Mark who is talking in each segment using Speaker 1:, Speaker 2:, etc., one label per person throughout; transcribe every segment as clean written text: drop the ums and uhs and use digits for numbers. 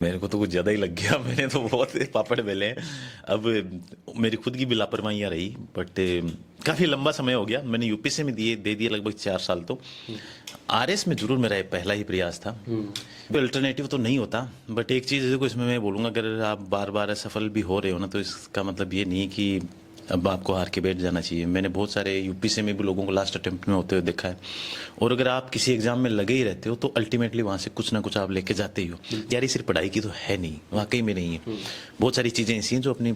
Speaker 1: मेरे को तो कुछ ज़्यादा ही लग गया। मैंने तो बहुत पापड़ बेले हैं। अब मेरी खुद की भी लापरवाहियाँ रही, बट काफ़ी लंबा समय हो गया। मैंने यूपीएससी में दे दिए लगभग 4 साल। तो आरएस में जरूर मेरा ये पहला ही प्रयास था। अल्टरनेटिव तो नहीं होता, बट एक चीज़ देखो इसमें मैं बोलूँगा, अगर आप बार बार असफल भी हो रहे हो ना, तो इसका मतलब ये नहीं कि अब आपको हार के बैठ जाना चाहिए। मैंने बहुत सारे यूपीएससी में भी लोगों को लास्ट अटेम्प्ट में होते हुए देखा है। और अगर आप किसी एग्जाम में लगे ही रहते हो, तो अल्टीमेटली वहाँ से कुछ ना कुछ आप लेके जाते ही हो। यारी सिर्फ पढ़ाई की तो है नहीं, वाकई में नहीं है। बहुत सारी चीज़ें ऐसी हैं जो अपनी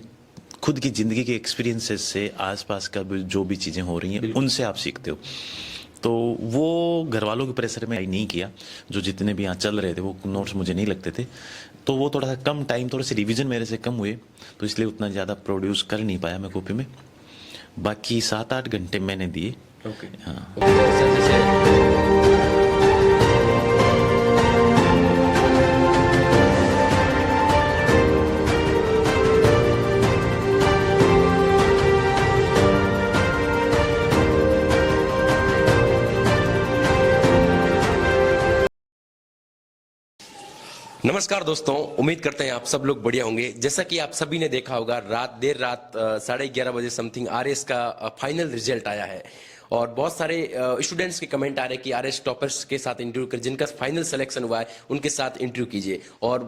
Speaker 1: खुद की ज़िंदगी के एक्सपीरियंसेस से, आसपास का जो भी चीज़ें हो रही हैं, उनसे आप सीखते हो। तो वो घर वालों के प्रेशर में नहीं किया। जो जितने भी यहाँ चल रहे थे वो नोट्स मुझे नहीं लगते थे, तो वो थोड़ा सा कम टाइम, थोड़े से रिवीजन मेरे से कम हुए, तो इसलिए उतना ज़्यादा प्रोड्यूस कर नहीं पाया मैं कॉपी में। बाकी 7-8 घंटे मैंने दिए।
Speaker 2: ओके।
Speaker 1: हाँ।
Speaker 2: सर जैसे नमस्कार दोस्तों, उम्मीद करते हैं आप सब लोग बढ़िया होंगे। जैसा कि आप सभी ने देखा होगा, देर रात 11:30 बजे समथिंग आरएस का फाइनल रिजल्ट आया है और बहुत सारे स्टूडेंट्स के कमेंट आ रहे हैं कि आरएस टॉपर्स के साथ इंटरव्यू कर, जिनका फाइनल सिलेक्शन हुआ है उनके साथ इंटरव्यू कीजिए। और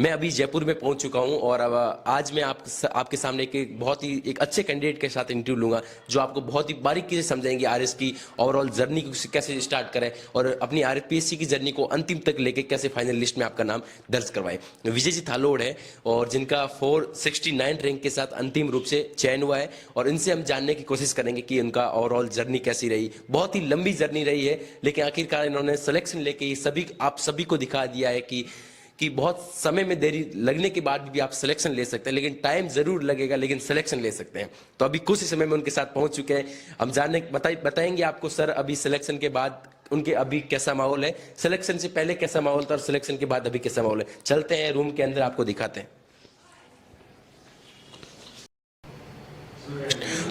Speaker 2: मैं अभी जयपुर में पहुंच चुका हूं और आज मैं आपके सामने बहुत ही एक अच्छे कैंडिडेट के साथ इंटरव्यू लूंगा, जो आपको बहुत ही बारीकी से समझाएंगे आरएस की ओवरऑल जर्नी को कैसे स्टार्ट करें और अपनी आरपीएससी की जर्नी को अंतिम तक लेके कैसे फाइनल लिस्ट में आपका नाम दर्ज करवाएं। विजय जी थालोड़ है और जिनका 469 रैंक के साथ अंतिम रूप से चयन हुआ है, और इनसे हम जानने की कोशिश करेंगे कि उनका ओवरऑल जर्नी कैसी रही। बहुत ही लंबी जर्नी रही है, लेकिन आखिरकार इन्होंने सिलेक्शन लेके आप सभी को दिखा दिया है कि बहुत समय में देरी लगने के बाद भी आप सिलेक्शन ले सकते हैं, लेकिन टाइम जरूर लगेगा, लेकिन सिलेक्शन ले सकते हैं। तो अभी कुछ ही समय में उनके साथ पहुंच चुके हैं। हम बताएंगे आपको सर अभी सिलेक्शन के बाद उनके अभी कैसा माहौल है, सिलेक्शन से पहले कैसा माहौल था और सिलेक्शन के बाद अभी कैसा माहौल है। चलते हैं रूम के अंदर, आपको दिखाते हैं।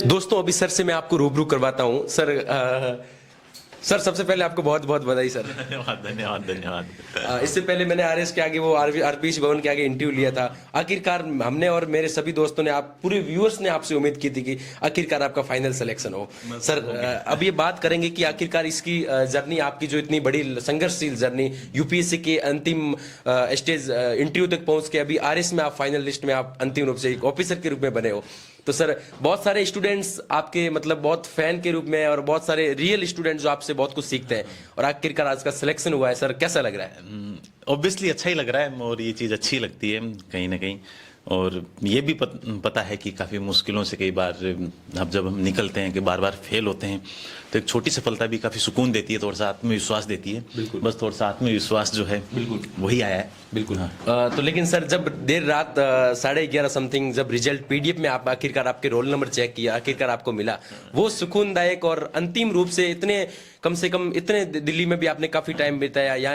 Speaker 2: दोस्तों अभी सर से मैं आपको रूबरू करवाता हूं। सर सबसे पहले आपको बहुत बहुत बधाई सर।
Speaker 1: धन्यवाद धन्यवाद धन्यवाद।
Speaker 2: इससे पहले मैंने आरएस के आगे वो आरपीएससी भवन के आगे इंटरव्यू लिया था। आखिरकार हमने और मेरे सभी दोस्तों ने, आप पूरे व्यूअर्स ने आपसे उम्मीद की थी कि आखिरकार आपका फाइनल सिलेक्शन हो। सर अब ये बात करेंगे कि आखिरकार इसकी जर्नी, आपकी जो इतनी बड़ी संघर्षशील जर्नी, यूपीएससी के अंतिम स्टेज इंटरव्यू तक पहुंच के अभी आरएस में आप फाइनल लिस्ट में आप अंतिम रूप से एक ऑफिसर के रूप में बने हो। तो सर बहुत सारे स्टूडेंट्स आपके मतलब बहुत फैन के रूप में, और बहुत सारे रियल स्टूडेंट्स जो आपसे बहुत कुछ सीखते हैं, और आखिरकार आज का सिलेक्शन हुआ है, सर कैसा लग रहा है?
Speaker 1: ऑब्वियसली अच्छा ही लग रहा है, और ये चीज़ अच्छी लगती है कहीं ना कहीं। और ये भी पता है कि काफ़ी मुश्किलों से कई बार अब जब हम निकलते हैं, कि बार बार फेल होते हैं, तो एक छोटी सफलता भी काफ़ी सुकून देती है, थोड़ा सा आत्मविश्वास देती है। बस थोड़ा सा आत्मविश्वास जो है बिल्कुल वही आया है।
Speaker 2: बिल्कुल। हाँ। तो लेकिन सर जब देर रात 11:30 समथिंग जब रिजल्ट पीडीएफ में आप आखिरकार आपके रोल नंबर चेक किया, आखिरकार आपको मिला, वो सुकूनदायक और अंतिम रूप से इतने कम से कम इतने दिल्ली में भी आपने काफी टाइम बिताया, या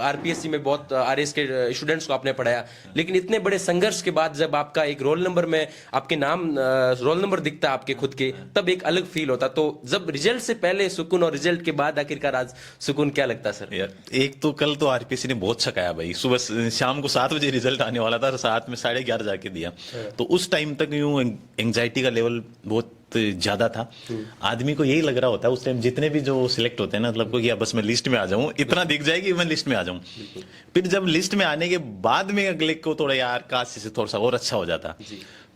Speaker 2: आरपीएससी में बहुत आरएस के स्टूडेंट्स को आपने पढ़ाया, लेकिन इतने बड़े संघर्ष के बाद जब आपका एक रोल नंबर में आपके नाम रोल नंबर दिखता है आपके खुद के, तब एक अलग फील होता। तो जब रिजल्ट से पहले सुकून और रिजल्ट के बाद आखिरकार आज सुकून, क्या लगता है सर?
Speaker 1: यार एक तो कल तो आरपीएससी ने बहुत छकाया भाई। सुबह शाम को 7 बजे रिजल्ट आने वाला था, रात में 11:30 जाके दिया। तो उस टाइम तक यूं एंग्जाइटी का लेवल बहुत ज्यादा था। आदमी को यही लग रहा होता है उस टाइम, जितने भी जो सिलेक्ट होते हैं ना, मतलब को कि बस मैं लिस्ट में आ जाऊं, इतना दिख जाएगी मैं लिस्ट में आ जाऊं। फिर जब लिस्ट में आने के बाद में अगले को थोड़ा यार काश से थोड़ा सा और अच्छा हो जाता।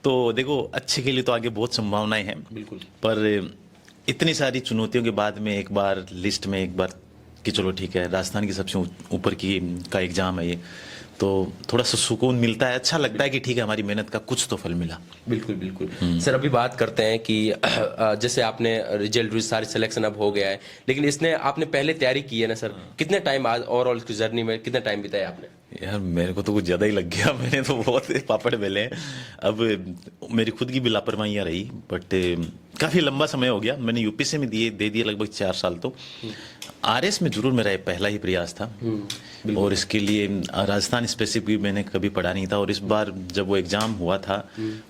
Speaker 1: तो देखो अच्छे के लिए तो आगे बहुत संभावनाएं हैं
Speaker 2: बिल्कुल,
Speaker 1: पर इतनी सारी चुनौतियों के बाद में एक बार लिस्ट में, एक बार कि चलो ठीक है राजस्थान की सबसे ऊपर की का एग्जाम है ये, तो थोड़ा सा सुकून मिलता है, अच्छा लगता है कि ठीक है हमारी मेहनत का कुछ तो फल मिला।
Speaker 2: बिल्कुल बिल्कुल। सर अभी बात करते हैं कि जैसे आपने रिजल्ट सारे सिलेक्शन अब हो गया है, लेकिन इसने आपने पहले तैयारी की है ना सर, कितने टाइम आज ओवरऑल की जर्नी में कितना टाइम बिताया आपने?
Speaker 1: यार मेरे को तो कुछ ज़्यादा ही लग गया। मैंने तो बहुत पापड़ बेले हैं। अब मेरी खुद की भी लापरवाहियाँ रही, बट काफ़ी लंबा समय हो गया। मैंने यूपीएससी में दे दिए लगभग 4 साल। तो आरएस में जरूर मेरा पहला ही प्रयास था, और इसके लिए राजस्थान स्पेसिफिक मैंने कभी पढ़ा नहीं था। और इस बार जब वो एग्ज़ाम हुआ था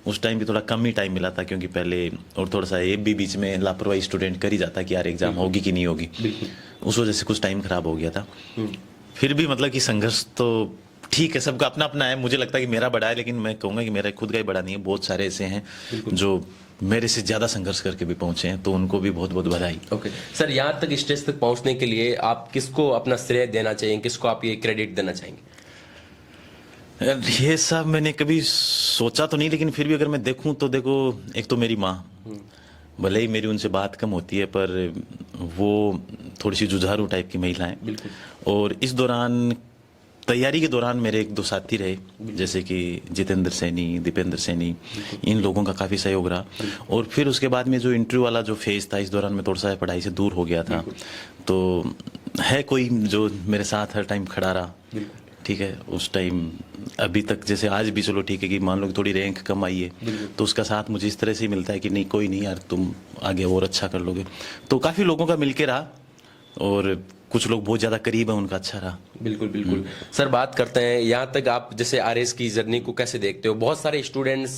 Speaker 1: उस टाइम भी थोड़ा कम ही टाइम मिला था, क्योंकि पहले और थोड़ा सा ये भी बीच में लापरवाही स्टूडेंट कर ही जाता कि यार एग्ज़ाम होगी कि नहीं होगी, उस वजह से कुछ टाइम खराब हो गया था। फिर भी मतलब कि संघर्ष तो ठीक है, सबका अपना अपना है। मुझे लगता है कि मेरा बड़ा है, लेकिन मैं कहूंगा कि मेरा खुद का ही बड़ा नहीं है। बहुत सारे ऐसे हैं जो मेरे से ज्यादा संघर्ष करके भी पहुंचे हैं, तो उनको भी बहुत बहुत बधाई।
Speaker 2: ओके सर, यहाँ तक स्टेज तक पहुंचने के लिए आप किसको अपना श्रेय देना चाहिए, किसको आप ये क्रेडिट देना चाहेंगे?
Speaker 1: ये सब मैंने कभी सोचा तो नहीं, लेकिन फिर भी अगर मैं देखूं तो देखो, एक तो मेरी माँ, भले ही मेरी उनसे बात कम होती है, पर वो थोड़ी सी जुझारू टाइप की महिला है।
Speaker 2: बिल्कुल।
Speaker 1: और इस दौरान, तैयारी के दौरान मेरे एक दो साथी रहे, जैसे कि जितेंद्र सैनी, दीपेंद्र सैनी, इन लोगों का काफ़ी सहयोग रहा। और फिर उसके बाद में जो इंटरव्यू वाला जो फेज था, इस दौरान मैं थोड़ा सा पढ़ाई से दूर हो गया था, तो है कोई जो मेरे साथ हर टाइम खड़ा रहा। ठीक है, उस टाइम अभी तक, जैसे आज भी चलो ठीक है कि मान लो कि थोड़ी रैंक कम आई है, तो उसका साथ मुझे इस तरह से ही मिलता है कि नहीं, कोई नहीं यार, तुम आगे और अच्छा कर लोगे। तो काफ़ी लोगों का मिलके रहा, और कुछ लोग बहुत ज़्यादा करीब है, उनका अच्छा रहा।
Speaker 2: बिल्कुल बिल्कुल। सर बात करते हैं, यहाँ तक आप जैसे आरएस की जर्नी को कैसे देखते हो? बहुत सारे स्टूडेंट्स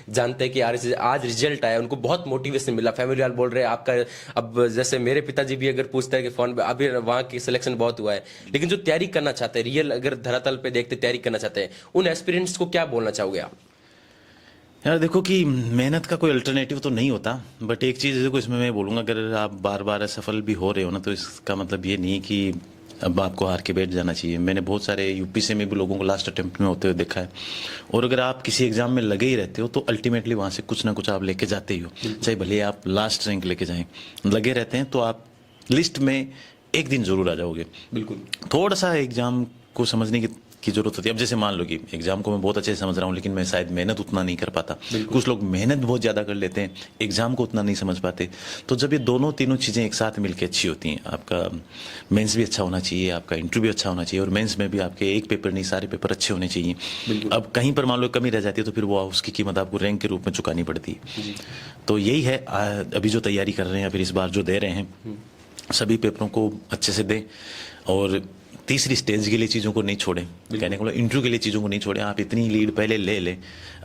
Speaker 2: जानते हैं कि आरएस आज रिजल्ट आया, उनको बहुत मोटिवेशन मिला, फैमिली वाले बोल रहे हैं आपका, अब जैसे मेरे पिताजी भी अगर पूछते हैं कि फोन पे अभी वहाँ की सिलेक्शन बहुत हुआ है, लेकिन जो तैयारी करना चाहते हैं, रियल अगर धरातल पे देखते तैयारी करना चाहते हैं, उन एस्पिरेंट्स को क्या बोलना चाहोगे आप?
Speaker 1: यार देखो कि मेहनत का कोई अल्टरनेटिव तो नहीं होता, बट एक चीज़ देखो इसमें मैं बोलूँगा, अगर आप बार बार असफल भी हो रहे हो ना, तो इसका मतलब ये नहीं कि अब आपको हार के बैठ जाना चाहिए। मैंने बहुत सारे यूपी से में भी लोगों को लास्ट अटेम्प्ट में होते हुए देखा है। और अगर आप किसी एग्जाम में लगे ही रहते हो, तो अल्टीमेटली वहाँ से कुछ ना कुछ आप लेके जाते ही हो, चाहे भले आप लास्ट रैंक लेके जाएं। लगे रहते हैं तो आप लिस्ट में एक दिन जरूर आ जाओगे।
Speaker 2: बिल्कुल।
Speaker 1: थोड़ा सा एग्जाम को समझने की जरूरत होती है। अब जैसे मान लो कि एग्जाम को मैं बहुत अच्छे से समझ रहा हूँ, लेकिन मैं शायद मेहनत उतना नहीं कर पाता। कुछ लोग मेहनत बहुत ज़्यादा कर लेते हैं, एग्जाम को उतना नहीं समझ पाते। तो जब ये दोनों तीनों चीज़ें एक साथ मिलकर अच्छी होती हैं, आपका मेंस भी अच्छा होना चाहिए, आपका इंटरव्यू भी अच्छा होना चाहिए, और मेंस में भी आपके एक पेपर नहीं, सारे पेपर अच्छे होने चाहिए। अब कहीं पर मान लो कमी रह जाती है, तो फिर वो उसकी कीमत आपको रैंक के रूप में चुकानी पड़ती है। तो यही है, अभी जो तैयारी कर रहे हैं या फिर इस बार जो दे रहे हैं, सभी पेपरों को अच्छे से दें, और तीसरी स्टेज के लिए चीज़ों को नहीं छोड़ें। कहने को इंटरव्यू के लिए चीज़ों को नहीं छोड़ें। आप इतनी लीड पहले ले लें,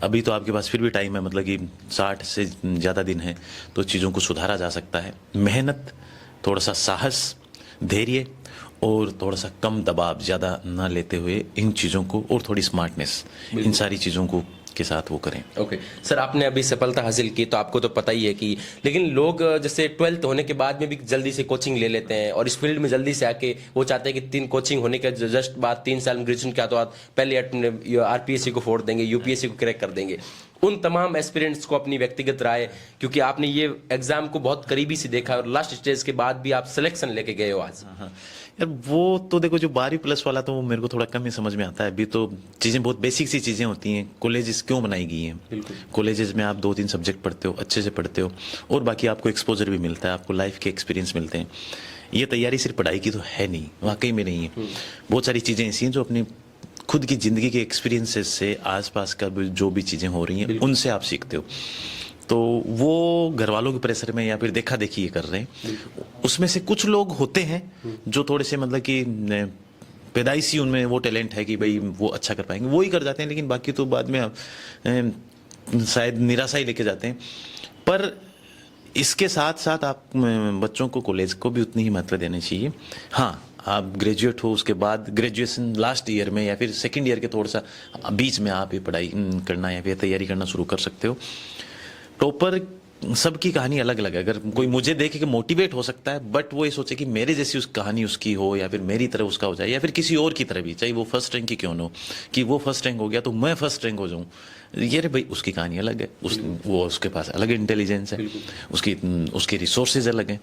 Speaker 1: अभी तो आपके पास फिर भी टाइम है, मतलब कि 60 से ज़्यादा दिन है, तो चीज़ों को सुधारा जा सकता है। मेहनत, थोड़ा सा साहस, धैर्य, और थोड़ा सा कम दबाव ज़्यादा ना लेते हुए इन चीज़ों को, और थोड़ी स्मार्टनेस, इन सारी चीज़ों को के साथ वो करें।
Speaker 2: ओके सर, आपने अभी सफलता हासिल की, तो आपको तो पता ही है कि, लेकिन लोग जैसे 12th होने के बाद में भी जल्दी से कोचिंग ले लेते हैं, और इस फील्ड में जल्दी से आके वो चाहते हैं कि 3 कोचिंग होने के जस्ट बाद 3 साल में ग्रेजुएशन किया तो आप पहले आरपीएससी को फोड़ देंगे, यूपीएससी को क्रैक कर देंगे। उन तमाम एस्पिरेंट्स को अपनी व्यक्तिगत राय, क्योंकि आपने ये एग्जाम को बहुत करीबी से देखा और लास्ट स्टेज के बाद भी आप सिलेक्शन लेके गए हो आज।
Speaker 1: हाँ यार, वो तो देखो जो 12वीं प्लस वाला, तो वो मेरे को थोड़ा कम ही समझ में आता है। अभी तो चीज़ें बहुत बेसिक सी चीज़ें होती हैं। कॉलेजेस क्यों बनाई गई हैं? कॉलेजेस में आप 2-3 सब्जेक्ट पढ़ते हो, अच्छे से पढ़ते हो, और बाकी आपको एक्सपोजर भी मिलता है, आपको लाइफ के एक्सपीरियंस मिलते हैं। ये तैयारी सिर्फ पढ़ाई की तो है नहीं, वाकई में नहीं है। बहुत सारी चीज़ें ऐसी हैं जो अपनी खुद की ज़िंदगी के एक्सपीरियंसेस से, आसपास का जो भी चीज़ें हो रही हैं, उनसे आप सीखते हो। तो वो घर वालों के प्रेशर में या फिर देखा देखी ये कर रहे हैं। उसमें से कुछ लोग होते हैं जो थोड़े से, मतलब कि पैदाइशी उनमें वो टैलेंट है कि भाई वो अच्छा कर पाएंगे, वो ही कर जाते हैं, लेकिन बाकी तो बाद में शायद निराशा ही लेके जाते हैं। पर इसके साथ साथ आप बच्चों को, कॉलेज को भी उतनी ही महत्व देना चाहिए। हाँ, आप ग्रेजुएट हो, उसके बाद ग्रेजुएशन लास्ट ईयर में या फिर सेकंड ईयर के थोड़ा सा बीच में आप ये पढ़ाई करना या फिर तैयारी करना शुरू कर सकते हो। टॉपर सबकी कहानी अलग अलग है। अगर कोई मुझे देखे कि मोटिवेट हो सकता है, बट वो ये सोचे कि मेरे जैसी उस कहानी उसकी हो, या फिर मेरी तरह उसका हो जाए, या फिर किसी और की तरह भी, चाहे वो फर्स्ट रैंक की क्यों न हो, कि वो फर्स्ट रैंक हो गया तो मैं फर्स्ट रैंक हो जाऊं, ये रे भाई उसकी कहानी अलग है। वो उसके पास अलग इंटेलिजेंस है, उसके रिसोर्सेज अलग हैं।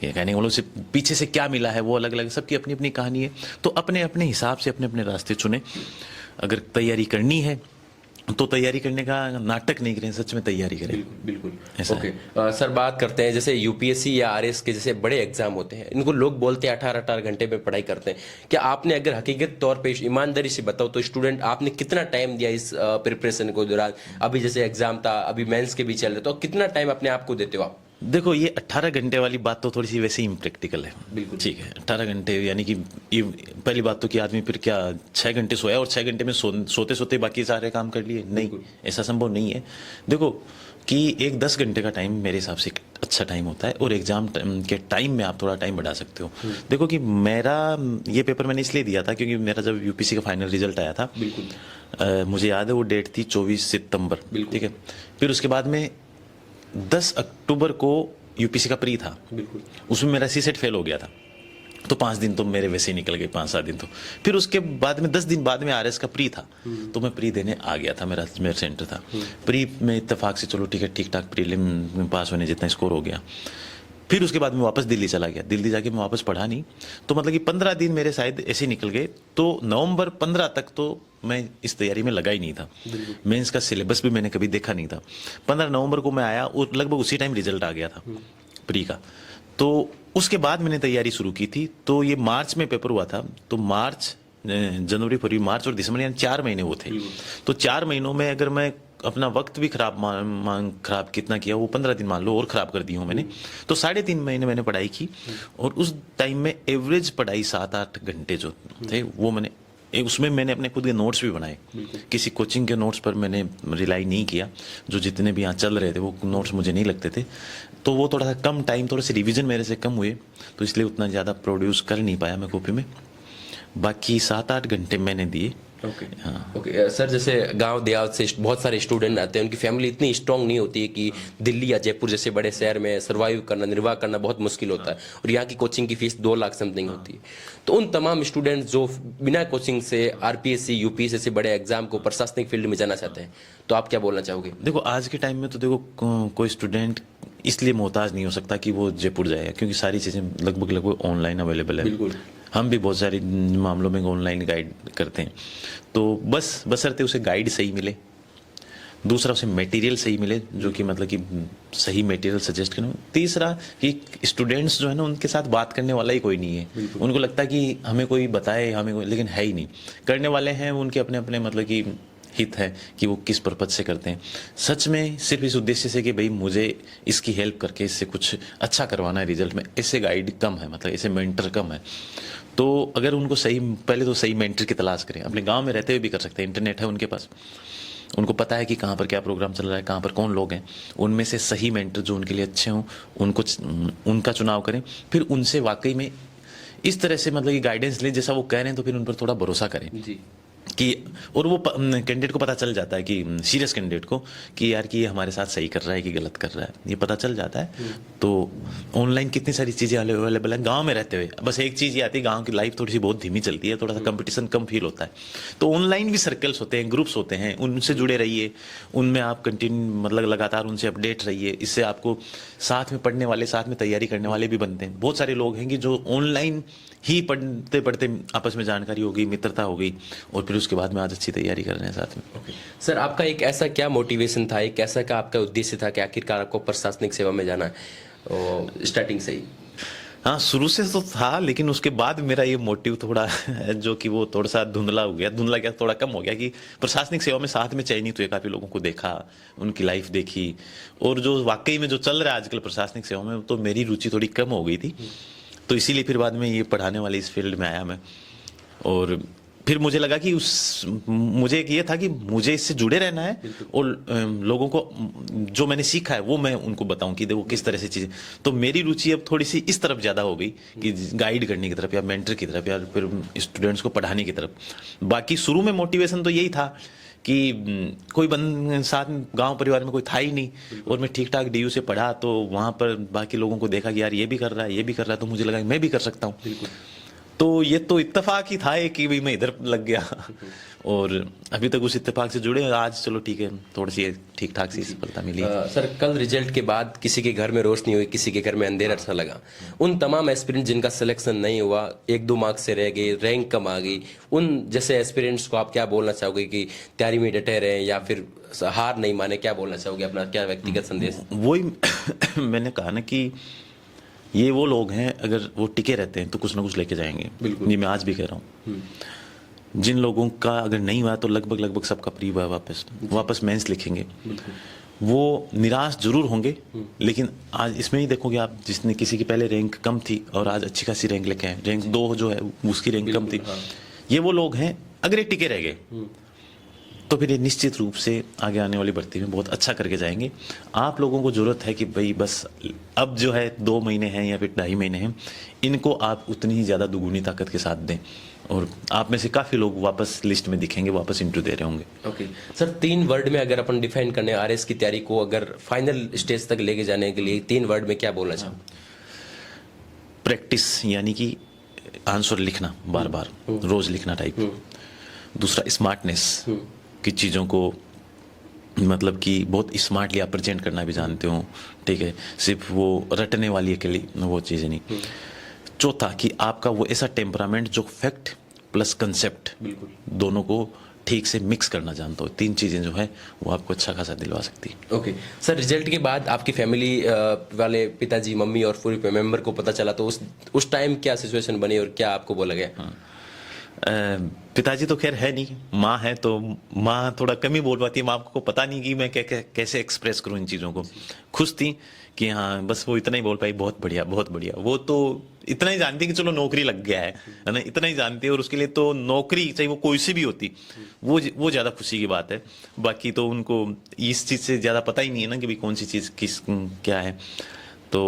Speaker 1: ये कहने वालों से पीछे से क्या मिला है वो अलग अलग, सबकी अपनी अपनी कहानी है। तो अपने अपने हिसाब से अपने अपने रास्ते चुने। अगर तैयारी करनी है तो तैयारी करने का नाटक नहीं करें, सच में तैयारी करें।
Speaker 2: बिल्कुल। ओके सर, बात करते हैं जैसे यूपीएससी या आरएस के जैसे बड़े एग्जाम होते हैं, इनको लोग बोलते हैं 18-18 घंटे में पढ़ाई करते हैं। क्या आपने अगर हकीकत तौर पे ईमानदारी से बताओ तो स्टूडेंट आपने कितना टाइम दिया इस प्रिपरेशन को दौरान? अभी जैसे एग्जाम था, अभी मेंस के भी चल रहे, तो कितना टाइम अपने आप को देते हो आप?
Speaker 1: देखो ये 18 घंटे वाली बात तो थोड़ी सी वैसे ही इम्प्रैक्टिकल है।
Speaker 2: बिल्कुल।
Speaker 1: ठीक है, 18 घंटे यानी कि ये पहली बात तो कि आदमी फिर क्या 6 घंटे सोया और 6 घंटे में सोते सोते बाकी सारे काम कर लिए? नहीं, ऐसा संभव नहीं है। देखो कि एक 10 घंटे का टाइम मेरे हिसाब से एक अच्छा टाइम होता है, और एग्जाम के टाइम में आप थोड़ा टाइम बढ़ा सकते हो। देखो कि मेरा ये पेपर मैंने इसलिए दिया था क्योंकि मेरा जब यूपीसी का फाइनल रिजल्ट आया था, मुझे याद है वो डेट थी 24 सितंबर। ठीक है, फिर उसके बाद में 10 अक्टूबर को यूपीसी का प्री था, उसमें मेरा सीसेट फेल हो गया था, तो 5 दिन तो मेरे वैसे ही निकल गए, 5-7 दिन तो। फिर उसके बाद में 10 दिन बाद में आरएस का प्री था, तो मैं प्री देने आ गया था, मेरा सेंटर था। प्री में इत्तेफाक से चलो ठीक है, ठीक ठाक प्रीलिम में पास होने जितना स्कोर हो गया। फिर उसके बाद मैं वापस दिल्ली चला गया, दिल्ली जाके मैं वापस पढ़ा नहीं, तो मतलब कि 15 दिन मेरे शायद ऐसे ही निकल गए। तो नवंबर 15 तक तो मैं इस तैयारी में लगा ही नहीं था। मेंस का सिलेबस भी मैंने कभी देखा नहीं था। 15 नवंबर को मैं आया और लगभग उसी टाइम रिजल्ट आ गया था प्री का। तो उसके बाद मैंने तैयारी शुरू की थी। तो ये मार्च में पेपर हुआ था, तो मार्च, जनवरी, फरवरी, मार्च और दिसंबर यानी 4 महीने वो थे। तो 4 महीनों में अगर मैं अपना वक्त भी खराब कितना किया, वो 15 दिन मान लो और खराब कर दी हूँ मैंने, तो 3.5 महीने मैंने पढ़ाई की। और उस टाइम में एवरेज पढ़ाई 7-8 घंटे जो थे वो मैंने उसमें मैंने अपने खुद के नोट्स भी बनाए। किसी कोचिंग के नोट्स पर मैंने रिलाई नहीं किया, जो जितने भी यहाँ चल रहे थे वो नोट्स मुझे नहीं लगते थे, तो वो थोड़ा सा कम टाइम, थोड़े से रिवीजन मेरे से कम हुए, तो इसलिए उतना ज़्यादा प्रोड्यूस कर नहीं पाया मैं कॉपी में। बाकी 7-8 घंटे मैंने दिए।
Speaker 2: ओके सर, जैसे गांव देहात से बहुत सारे स्टूडेंट आते हैं, उनकी फैमिली इतनी स्ट्रांग नहीं होती है कि दिल्ली या जयपुर जैसे बड़े शहर में सर्वाइव करना, निर्वाह करना बहुत मुश्किल होता है, और यहाँ की कोचिंग की फीस 2 लाख समथिंग होती है। तो उन तमाम स्टूडेंट जो बिना कोचिंग से आरपीएससी, यूपीएससी से बड़े एग्जाम को प्रशासनिक फील्ड में जाना चाहते हैं, तो आप क्या बोलना चाहोगे?
Speaker 1: देखो आज के टाइम में तो देखो कोई स्टूडेंट इसलिए मोहताज नहीं हो सकता कि वो जयपुर जाए, क्योंकि सारी चीज़ें लगभग ऑनलाइन अवेलेबल है।
Speaker 2: बिल्कुल,
Speaker 1: हम भी बहुत सारे मामलों में ऑनलाइन गाइड करते हैं। तो बसरते उसे गाइड सही मिले, दूसरा उसे मटेरियल सही मिले, जो कि मतलब कि सही मटेरियल सजेस्ट करें। तीसरा कि स्टूडेंट्स जो है ना, उनके साथ बात करने वाला ही कोई नहीं है। उनको लगता है कि हमें कोई बताए, हमें कोई, लेकिन है ही नहीं। करने वाले हैं उनके अपने अपने मतलब कि हित है कि वो किस पर्पज से करते हैं। सच में सिर्फ इस उद्देश्य से कि भाई मुझे इसकी हेल्प करके इससे कुछ अच्छा करवाना है रिजल्ट में, ऐसे गाइड कम है, मतलब ऐसे मेंटर कम है। तो अगर उनको पहले तो सही मेंटर की तलाश करें। अपने गांव में रहते हुए भी कर सकते हैं, इंटरनेट है उनके पास, उनको पता है कि कहाँ पर क्या प्रोग्राम चल रहा है, कहाँ पर कौन लोग हैं। उनमें से सही मेंटर जो उनके लिए अच्छे हों, उनका चुनाव करें। फिर उनसे वाकई में इस तरह से मतलब कि गाइडेंस लें जैसा वो कह रहे हैं, तो फिर उन पर थोड़ा भरोसा करें
Speaker 2: जी।
Speaker 1: कि, और वो कैंडिडेट को पता चल जाता है कि सीरियस कैंडिडेट को कि यार कि ये हमारे साथ सही कर रहा है कि गलत कर रहा है, ये पता चल जाता है। तो ऑनलाइन कितनी सारी चीज़ें अवेलेबल है गांव में रहते हुए। बस एक चीज़ ये आती है, गांव की लाइफ थोड़ी सी बहुत धीमी चलती है, थोड़ा सा कंपटीशन कम फील होता है। तो ऑनलाइन भी सर्कल्स होते हैं, ग्रुप्स होते हैं, उनसे जुड़े रहिए, उनमें आप कंटिन्यू मतलब लगातार उनसे अपडेट रहिए। इससे आपको साथ में पढ़ने वाले, साथ में तैयारी करने वाले भी बनते हैं। बहुत सारे लोग हैं कि जो ऑनलाइन ही पढ़ते पढ़ते आपस में जानकारी हो गई, मित्रता हो गई, और फिर उसके बाद में आज अच्छी तैयारी कर रहे हैं साथ में।
Speaker 2: सर, आपका एक ऐसा क्या मोटिवेशन था, एक ऐसा क्या आपका उद्देश्य था कि आखिरकार आपको प्रशासनिक सेवा में जाना है स्टार्टिंग से ही?
Speaker 1: हाँ, शुरू से तो था, लेकिन उसके बाद मेरा ये मोटिव थोड़ा जो कि वो थोड़ा सा धुंधला हो गया, धुंधला क्या थोड़ा कम हो गया, कि प्रशासनिक सेवा में साथ में चयनित हुए काफ़ी लोगों को देखा, उनकी लाइफ देखी, और जो वाकई में जो चल रहा है आजकल प्रशासनिक सेवा में, तो मेरी रुचि थोड़ी कम हो गई थी। तो इसीलिए फिर बाद में ये पढ़ाने वाले इस फील्ड में आया मैं। और फिर मुझे लगा कि मुझे एक ये था कि मुझे इससे जुड़े रहना है, और लोगों को जो मैंने सीखा है वो मैं उनको बताऊं कि देखो किस तरह से चीज़ें। तो मेरी रुचि अब थोड़ी सी इस तरफ ज़्यादा हो गई कि गाइड करने की तरफ, या मेंटर की तरफ, या फिर स्टूडेंट्स को पढ़ाने की तरफ। बाकी शुरू में मोटिवेशन तो यही था कि कोई साथ गांव परिवार में कोई था ही नहीं, और मैं ठीक ठाक डीयू से पढ़ा, तो वहाँ पर बाकी लोगों को देखा कि यार ये भी कर रहा है, ये भी कर रहा है, तो मुझे लगा कि मैं भी कर सकता हूँ। तो ये तो इत्तेफाक ही था कि भाई मैं इधर लग गया, और अभी तक उस इत्तेफाक से जुड़े। आज चलो ठीक है, थोड़ी सी ठीक ठाक सी सफलता मिली।
Speaker 2: सर, कल रिजल्ट के बाद किसी के घर में रोशनी हुई, किसी के घर में अंधेरा सा लगा। उन तमाम एस्पिरेंट जिनका सिलेक्शन नहीं हुआ, 1-2 मार्क्स से रह गए, रैंक कम आ गई, उन जैसे एस्पिरेंट्स को आप क्या बोलना चाहोगे कि तैयारी में डटे रहें या फिर हार नहीं माने? क्या बोलना चाहोगे, अपना क्या व्यक्तिगत संदेश?
Speaker 1: वही मैंने कहा ना कि ये वो लोग हैं, अगर वो टिके रहते हैं तो कुछ ना कुछ लेके जाएंगे। ये मैं आज भी कह रहा हूँ। जिन लोगों का अगर नहीं हुआ तो लगभग सबका प्री हुआ, वापस मेंस लिखेंगे, वो निराश जरूर होंगे, लेकिन आज इसमें ही देखोगे आप, जिसने किसी की पहले रैंक कम थी और आज अच्छी खासी रैंक लेके आए, रैंक 2 जो है उसकी रैंक कम थी, ये वो लोग हैं। अगर ये टिके रह गए तो फिर ये निश्चित रूप से आगे आने वाली भर्ती में बहुत अच्छा करके जाएंगे। आप लोगों को जरूरत है कि भाई बस अब जो है 2 महीने हैं या फिर 2.5 महीने हैं, इनको आप उतनी ही ज़्यादा दुगुनी ताकत के साथ दें, और आप में से काफ़ी लोग वापस लिस्ट में दिखेंगे, वापस इंटरव्यू दे रहे होंगे।
Speaker 2: ओके सर, 3 वर्ड में अगर अपन डिफाइन करने आरएस की तैयारी को अगर फाइनल स्टेज तक लेके जाने के लिए 3 वर्ड में क्या बोलना चाहूँ?
Speaker 1: प्रैक्टिस, यानी कि आंसर लिखना, बार बार रोज लिखना टाइप। दूसरा स्मार्टनेस, कि चीज़ों को मतलब कि बहुत स्मार्टली आप प्रेजेंट करना भी जानते हो, ठीक है, सिर्फ वो रटने वाली अकेली वो चीज़ें नहीं। चौथा, कि आपका वो ऐसा टेम्परामेंट जो फैक्ट प्लस कंसेप्ट दोनों को ठीक से मिक्स करना जानता हो। 3 चीज़ें जो है वो आपको अच्छा खासा दिलवा सकती है।
Speaker 2: ओके सर, रिजल्ट के बाद आपकी फैमिली वाले पिताजी, मम्मी और पूरे मेंबर को पता चला, तो उस टाइम क्या सिचुएशन बनी और क्या आपको बोला गया?
Speaker 1: पिताजी तो खैर है नहीं, माँ है, तो माँ थोड़ा कम ही बोल पाती है। माँ को पता नहीं कि मैं कैसे एक्सप्रेस करूँ इन चीज़ों को। खुश थी कि हाँ, बस वो इतना ही बोल पाई, बहुत बढ़िया बहुत बढ़िया। वो तो इतना ही जानती कि चलो नौकरी लग गया है ना, इतना ही जानती है, और उसके लिए तो नौकरी चाहे वो कोई सी भी होती, वो ज़्यादा खुशी की बात है। बाकी तो उनको इस चीज़ से ज़्यादा पता ही नहीं है ना कि भाई कौन सी चीज़ किस क्या है। तो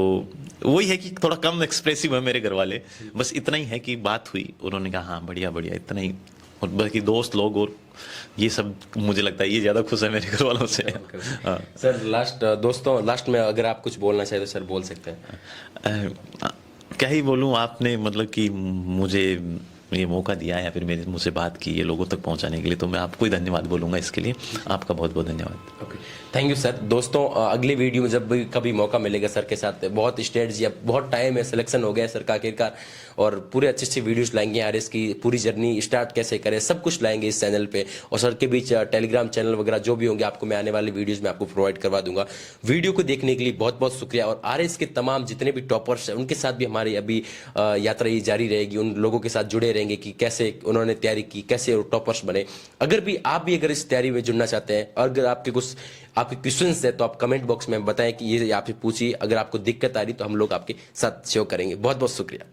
Speaker 1: वही है कि थोड़ा कम एक्सप्रेसिव है मेरे घर वाले, बस इतना ही है कि बात हुई, उन्होंने कहा हाँ बढ़िया बढ़िया, इतना ही। और बाकी दोस्त लोग और ये सब, मुझे लगता है ये ज़्यादा खुश है मेरे घर वालों से। हाँ।
Speaker 2: सर लास्ट में अगर आप कुछ बोलना चाहे तो सर बोल सकते हैं।
Speaker 1: क्या ही बोलूँ, आपने मतलब कि मुझे ये मौका दिया या फिर मेरे मुझसे बात की ये लोगों तक पहुंचाने के लिए, तो मैं आपको ही धन्यवाद बोलूँगा इसके लिए। आपका बहुत बहुत धन्यवाद।
Speaker 2: Okay, thank you sir. दोस्तों, अगली वीडियो में जब भी कभी मौका मिलेगा सर के साथ, बहुत स्टेज या बहुत टाइम है, सिलेक्शन हो गया है सर का आखिरकार, और पूरे अच्छी वीडियोस लाएंगे आरएस की पूरी जर्नी स्टार्ट कैसे करें, सब कुछ लाएंगे इस चैनल पे। और सर के बीच टेलीग्राम चैनल वगैरह जो भी होंगे आपको मैं आने वाली वीडियोस में आपको प्रोवाइड करवा दूंगा। वीडियो को देखने के लिए बहुत बहुत शुक्रिया। और आरएस के तमाम जितने भी टॉपर्स हैं उनके साथ भी हमारी अभी यात्रा ये जारी रहेगी, उन लोगों के साथ जुड़े रहेंगे कि कैसे उन्होंने तैयारी की, कैसे वो टॉपर्स बने। अगर अगर इस तैयारी में जुड़ना चाहते हैं और अगर आपके क्वेश्चंस है तो आप कमेंट बॉक्स में बताएं कि ये आपसे पूछिए। अगर आपको दिक्कत आ रही तो हम लोग आपके साथ शेयर करेंगे। बहुत बहुत शुक्रिया।